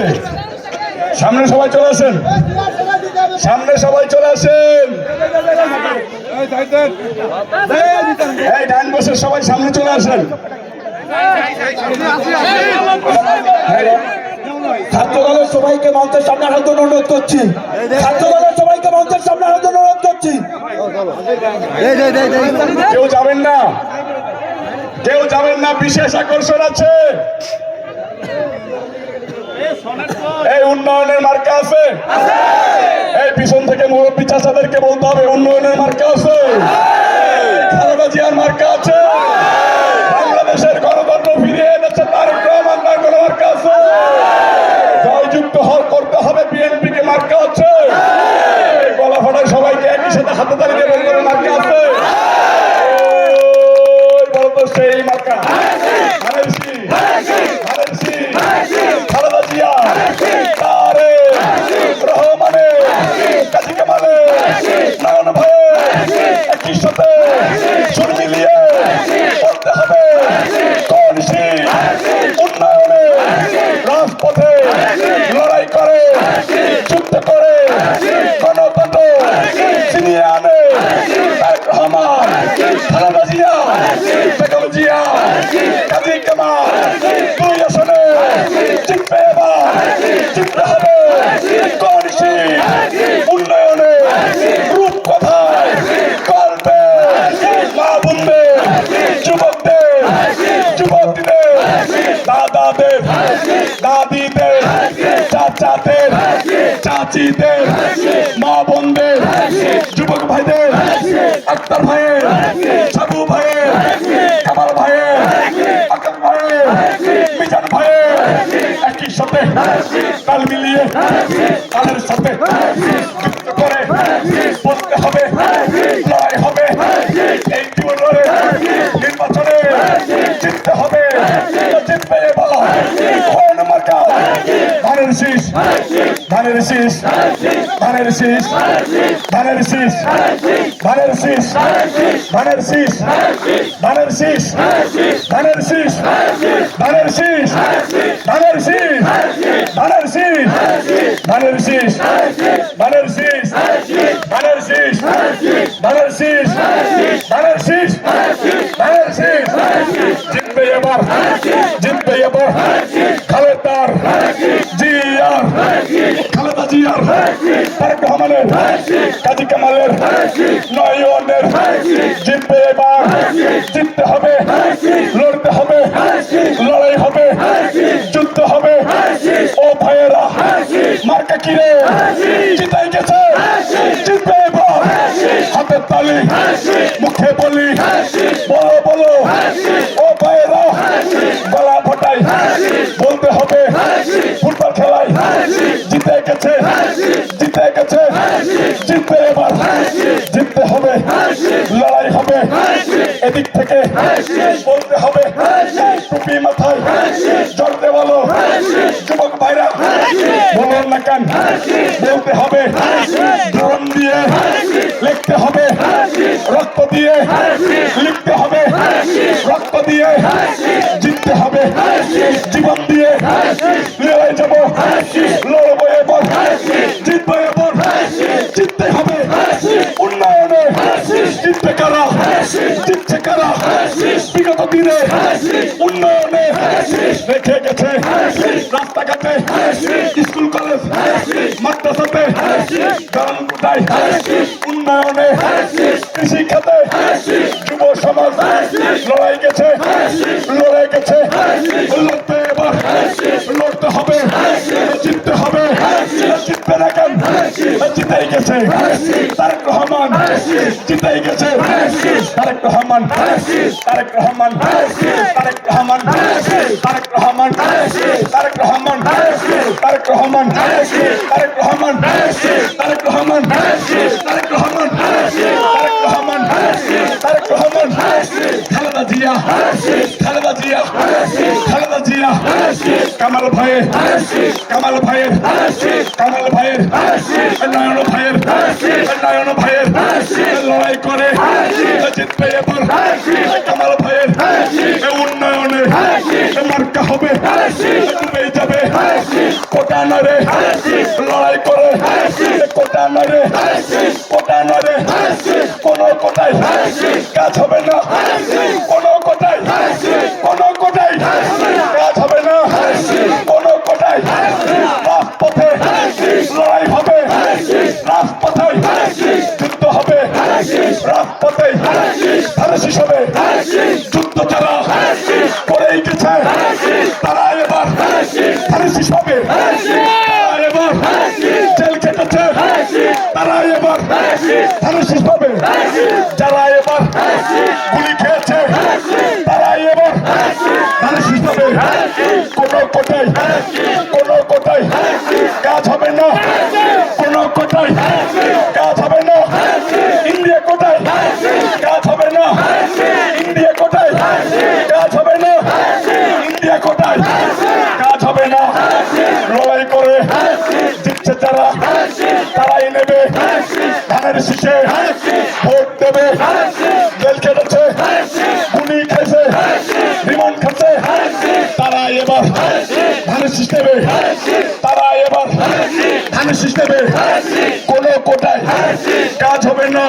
করতে। সামনে সবাই চলে আসেন, সামনে সবাই চলে আসেন। এই ডান বসে সবাই সামনে চলে আসেন। ছাত্র দলের সবাইকে মঞ্চের সামনে আসার জন্য অনুরোধ করছি। ছাত্র দলের সবাইকে মঞ্চের সামনে আসার জন্য অনুরোধ করছি। কেউ যাবেন না, কেউ যাবেন না, বিশেষ আকর্ষণ আছে। এই উন্নয়নের মার্কা আছে, এই পিছন থেকে মুরব্বী চাচাদেরকে বলতে হবে উন্নয়নের মার্কা আছে, খালেদা জিয়ার মার্কা আছে, বাংলাদেশের গণতন্ত্র ফিরিয়ে এনেছে তারেক রহমান, তার কোনো মার্কা আছে, জয়যুক্ত করতে হবে বিএনপিকে মার্কা আছে, গলা ফাটায় সবাইকে একই সাথে হাতে তালিয়ে বলতে হবে মার্কা আছে। বলতো সেই মার্কা খালেদা জিয়া, তারেক রহমানে, কাজী কামালে, নয়ন ভাই একই সাথে সুর মিলিয়ে বলতে হবে উন্নয়নে রাজপথে লড়াই করে, যুদ্ধ করে, গণতন্ত্র ছিনিয়ে আনে তারেক রহমান, খালেদা জিয়া, বেগম জিয়া, কাজী কামাল, দুই আসনে জিতবে এবার, জিততে হবে উন্নয়নে রূপকথায় গল্পে মা বোনদের, যুবকদের, যুবতীদের, দাদাদের, দাদিদের, চাচাদের, চাচিদের, মা বোনদের, যুবক ভাইদের, আক্তার ভাইয়ের, সাবু ভাইয়ের, কামাল ভাইয়ের, আকাশ ভাইয়ের, মিজান ভাইয়ের একই সাথে তাল মিলিয়ে তাদের সাথে যুক্ত করে বলতে হবে লড়াই হবে, এই জীবনে নির্বাচনে জিততে হবে, জিতবে এবার মার্কা ধানের শীষ, ধানের শীষ, ধানের শীষ, ধানের শীষ, ধানের শীষ, ধানের শীষ, ধানের শীষ, ধানের শীষ, ধানের শীষ, ধানের শীষ, ধানের শীষ, ধানের শীষ, ধানের শীষ, ধানের শীষ, ধানের শীষ, ধানের শীষ, ধানের শীষ, জিতবে এবার, জিতবে এবার খালেদার জিয়ার, খালেদা জিয়ার, তারেক রহমানের, কাজী কামালের, নয়নের, জিতবে এবার, জিততে হবে, লড়তে হবে, লড়াই হবে, যুদ্ধ হবে। ও ভাইয়েরা মার্কা কিরে জিতাই গেছে, জিতবে এবার, হাতের তালি মুখে বলি, বলো বলো ও ভাইয়েরা, গলা ফটাই বলতে হবে ফুটবল খেলায় জিতে গেছে, জিতে গেছে, জিতবে এবার, জিততে হবে, লড়াই হবে, এদিক থেকে বলতে হবে টুপি মাথায় জড়তে বলো, যুবক ভাইরা বলুন না কেন, বলতে হবে ড্রোন দিয়ে লিখতে হবে, রক্ত দিয়ে লিখতে হবে, রক্ত দিয়ে জিততে হবে, জীবন দিয়ে লড়াই যাবো, লড়বো এবার, জিতবো এবার, জিততে হবে উন্নয়নে, জিতবে কারা, জিতছে কারা, বিগত দিনে উন্নয়নে রেখে গেছে রাস্তাঘাটে, স্কুল কলেজ মাদ্রাসাতে, গ্রাম কোটায় উন্নয়নে, কৃষি খাতে, যুব সমাজ লড়াই গেছে, লড়াই গেছে, লড়তে এবার, লড়তে হবে, জিততে হবে, জিতবে না কেন, জিতেই গেছে তারেক রহমান, জিতেই গেছে তারেক রহমান, তারেক রহমান, তারেক রহমান, তারেক রহমান, তারেক রহমান, তারেক রহমান, তারেক রহমান, তারেক রহমান, তারেক রহমান, তারেক রহমান, তারেক রহমান, খালেদা জিয়া, খালেদা জিয়া, খালেদা জিয়া, কামাল ভাইয়ের, কামাল ভাইয়ের, কামাল ভাইয়ের, নয়ন ভাইয়ের, নয়ন ভাইয়ের লড়াই করে জিতবে এবার, কামাল ভাইয়ের উন্নয়নে মার্কা হবে, ডুবে যাবে কোটা নরে লড়াই করে কোটা নরে কোনো কোটায় কাজ হবে না কোনো কোটায় কাজ হবে না কোনো কোটায় রাজপথে লড়াই হবে রাজপথে যুদ্ধ হবে রাজপথে ধারাশিস হবে যুদ্ধ যারা করেই গেছে তারা এবার ধারাশিস হবে তারা এবার জেল খেটেছে তারা এবার ধারাশিস হবে যারা এবার গুলি খেয়েছে তারা এবার ধারাশিস হবে কোনো কোটায় কাজ হবে না কোনো কোটায় কাজ হবে না ইন্ডিয়া কোটায় কাজ হবে না ইন্ডিয়া কোটায় কাজ হবে না ইন্ডিয়া কোটায় কাজ হবে না লড়াই করে জিতছে যারা তারাই নেবে ধানের শীষে ভোট দেবে জেল খেটেছে গুলি খেয়েছে বিমান খেয়েছে তারা এবার ধানের শীষ নেবে তারা এবার ধানের শীষ নেবে কোনো কোটায় কাজ হবে না।